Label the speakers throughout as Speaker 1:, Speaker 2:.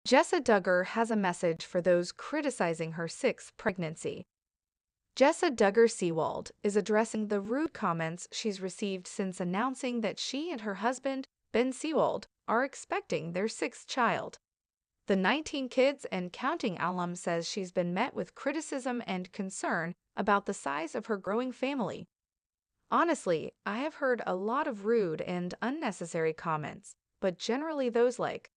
Speaker 1: Jessa Duggar has a message for those criticizing her sixth pregnancy. Jessa Duggar Seawald is addressing the rude comments she's received since announcing that she and her husband, Ben Seawald, are expecting their sixth child. The 19 kids and counting alum says she's been met with criticism and concern about the size of her growing family. Honestly, I have heard a lot of rude and unnecessary comments, but generally those like,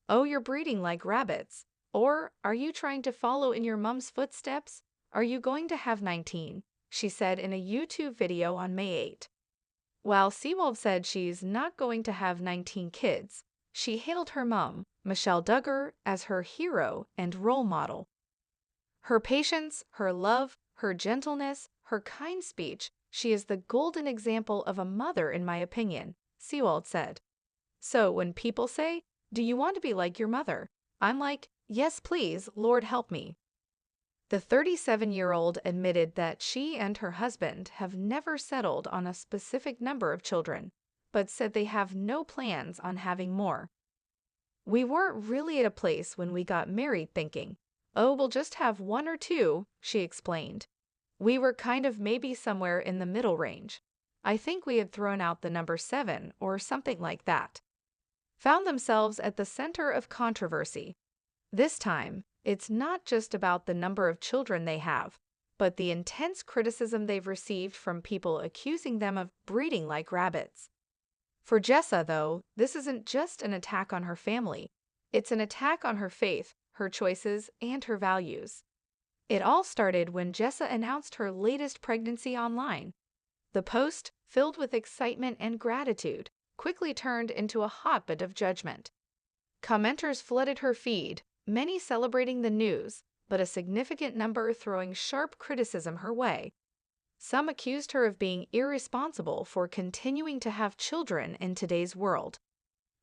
Speaker 1: "Oh, you're breeding like rabbits," or "Are you trying to follow in your mom's footsteps? Are you going to have 19?" she said in a YouTube video on May 8. While Seawolf said she's not going to have 19 kids, she hailed her mom, Michelle Duggar, as her hero and role model. Her patience, her love, her gentleness, her kind speech, she is the golden example of a mother in my opinion, Seawald said. So when people say, "Do you want to be like your mother?" I'm like, "Yes, please, Lord help me." The 37-year-old admitted that she and her husband have never settled on a specific number of children, but said they have no plans on having more. "We weren't really at a place when we got married thinking, 'Oh, we'll just have one or two,'" she explained. "We were kind of maybe somewhere in the middle range. I think we had thrown out the number 7 or something like that." Found themselves at the center of controversy. This time, it's not just about the number of children they have, but the intense criticism they've received from people accusing them of breeding like rabbits. For Jessa, though, this isn't just an attack on her family. It's an attack on her faith, her choices, and her values. It all started when Jessa announced her latest pregnancy online. The post, filled with excitement and gratitude, quickly turned into a hotbed of judgment. Commenters flooded her feed, many celebrating the news, but a significant number throwing sharp criticism her way. Some accused her of being irresponsible for continuing to have children in today's world.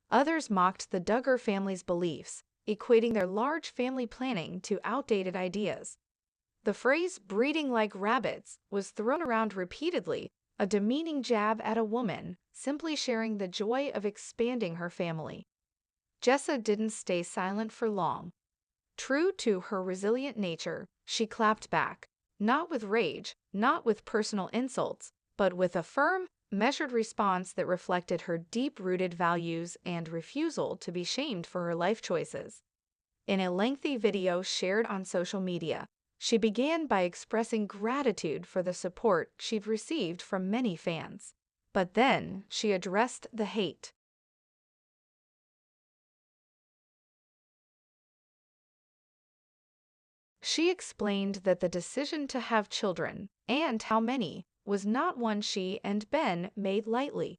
Speaker 1: Others mocked the Duggar family's beliefs, equating their large family planning to outdated ideas. The phrase "breeding like rabbits" was thrown around repeatedly, a demeaning jab at a woman simply sharing the joy of expanding her family. Jessa didn't stay silent for long. True to her resilient nature, she clapped back, not with rage, not with personal insults, but with a firm, measured response that reflected her deep-rooted values and refusal to be shamed for her life choices. In a lengthy video shared on social media, she began by expressing gratitude for the support she'd received from many fans. But then she addressed the hate. She explained that the decision to have children, and how many, was not one she and Ben made lightly.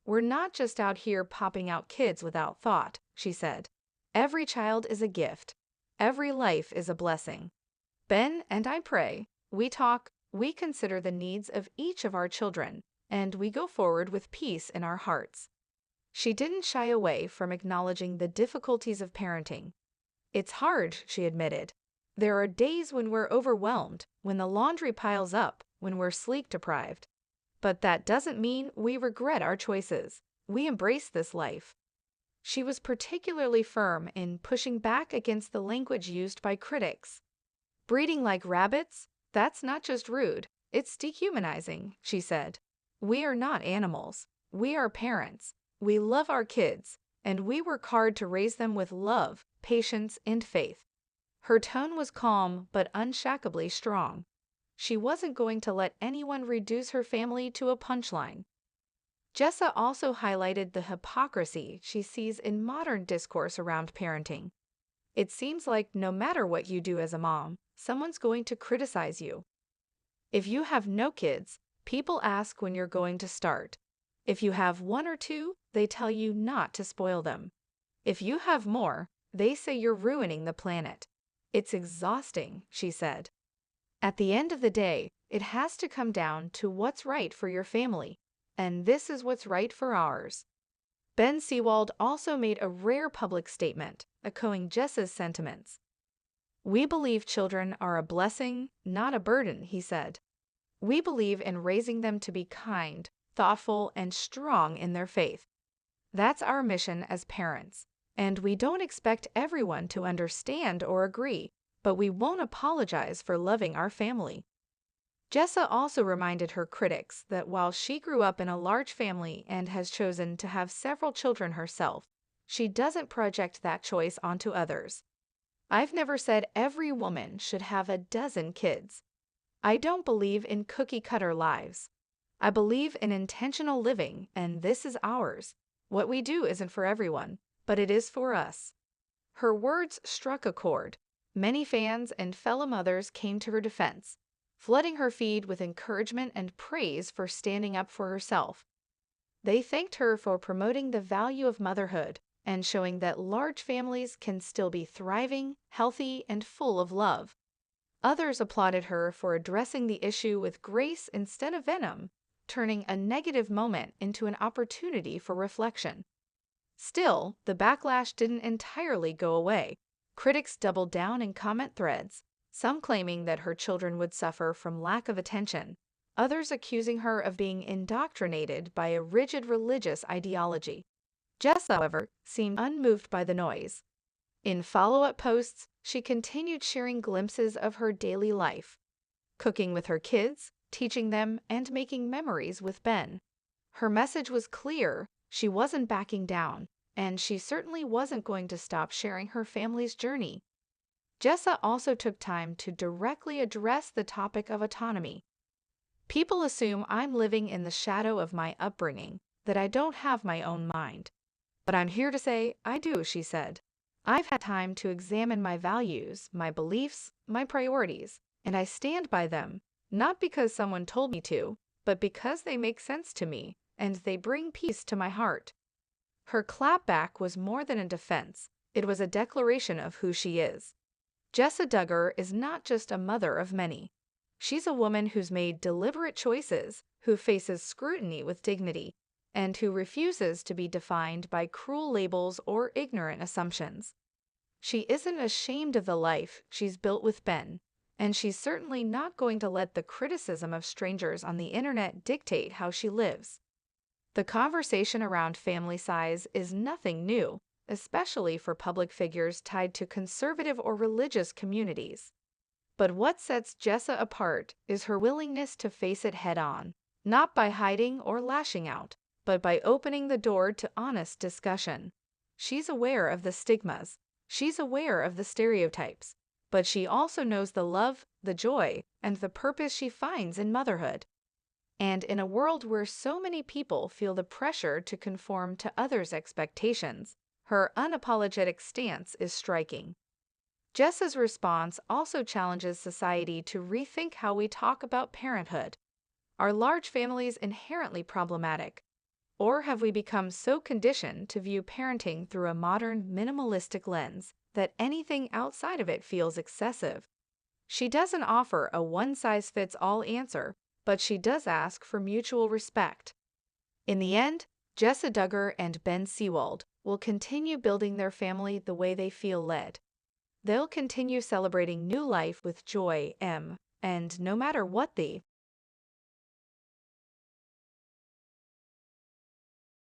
Speaker 1: "We're not just out here popping out kids without thought," she said. "Every child is a gift. Every life is a blessing. Ben and I pray, we talk, we consider the needs of each of our children, and we go forward with peace in our hearts." She didn't shy away from acknowledging the difficulties of parenting. "It's hard," she admitted. "There are days when we're overwhelmed, when the laundry piles up, when we're sleep deprived. But that doesn't mean we regret our choices. We embrace this life." She was particularly firm in pushing back against the language used by critics. "Breeding like rabbits? That's not just rude, it's dehumanizing," she said. "We are not animals. We are parents. We love our kids, and we work hard to raise them with love, patience, and faith." Her tone was calm but unshakably strong. She wasn't going to let anyone reduce her family to a punchline. Jessa also highlighted the hypocrisy she sees in modern discourse around parenting. "It seems like no matter what you do as a mom, someone's going to criticize you. If you have no kids, people ask when you're going to start. If you have one or two, they tell you not to spoil them. If you have more, they say you're ruining the planet. It's exhausting," she said. "At the end of the day, it has to come down to what's right for your family, and this is what's right for ours." Ben Seawald also made a rare public statement, echoing Jessa's sentiments. "We believe children are a blessing, not a burden," he said. "We believe in raising them to be kind, thoughtful, and strong in their faith. That's our mission as parents, And we don't expect everyone to understand or agree, but we won't apologize for loving our family. Jessa also reminded her critics that while she grew up in a large family and has chosen to have several children herself, she doesn't project that choice onto others. I've never said every woman should have a dozen kids. I don't believe in cookie-cutter lives. I believe in intentional living, and this is ours. What we do isn't for everyone, but it is for us. Her words struck a chord. Many fans and fellow mothers came to her defense, flooding her feed with encouragement and praise for standing up for herself. They thanked her for promoting the value of motherhood and showing that large families can still be thriving, healthy, and full of love. Others applauded her for addressing the issue with grace instead of venom, turning a negative moment into an opportunity for reflection. Still, the backlash didn't entirely go away. Critics doubled down in comment threads, some claiming that her children would suffer from lack of attention, others accusing her of being indoctrinated by a rigid religious ideology. Jess, however, seemed unmoved by the noise. In follow-up posts, she continued sharing glimpses of her daily life, cooking with her kids, teaching them, and making memories with Ben. Her message was clear: she wasn't backing down, and she certainly wasn't going to stop sharing her family's journey. Jessa also took time to directly address the topic of autonomy. People assume I'm living in the shadow of my upbringing, that I don't have my own mind. But I'm here to say I do, she said. I've had time to examine my values, my beliefs, my priorities, and I stand by them, not because someone told me to, but because they make sense to me, and they bring peace to my heart. Her clapback was more than a defense, it was a declaration of who she is. Jessa Duggar is not just a mother of many. She's a woman who's made deliberate choices, who faces scrutiny with dignity, and who refuses to be defined by cruel labels or ignorant assumptions. She isn't ashamed of the life she's built with Ben, and she's certainly not going to let the criticism of strangers on the internet dictate how she lives. The conversation around family size is nothing new, especially for public figures tied to conservative or religious communities. But what sets Jessa apart is her willingness to face it head-on, not by hiding or lashing out, but by opening the door to honest discussion. She's aware of the stigmas, she's aware of the stereotypes, but she also knows the love, the joy, and the purpose she finds in motherhood. And in a world where so many people feel the pressure to conform to others' expectations, her unapologetic stance is striking. Jessa's response also challenges society to rethink how we talk about parenthood. Are large families inherently problematic? Or have we become so conditioned to view parenting through a modern, minimalistic lens that anything outside of it feels excessive? She doesn't offer a one-size-fits-all answer, but she does ask for mutual respect. In the end, Jessa Duggar and Ben Seewald will continue building their family the way they feel led. They'll continue celebrating new life with joy, and no matter what the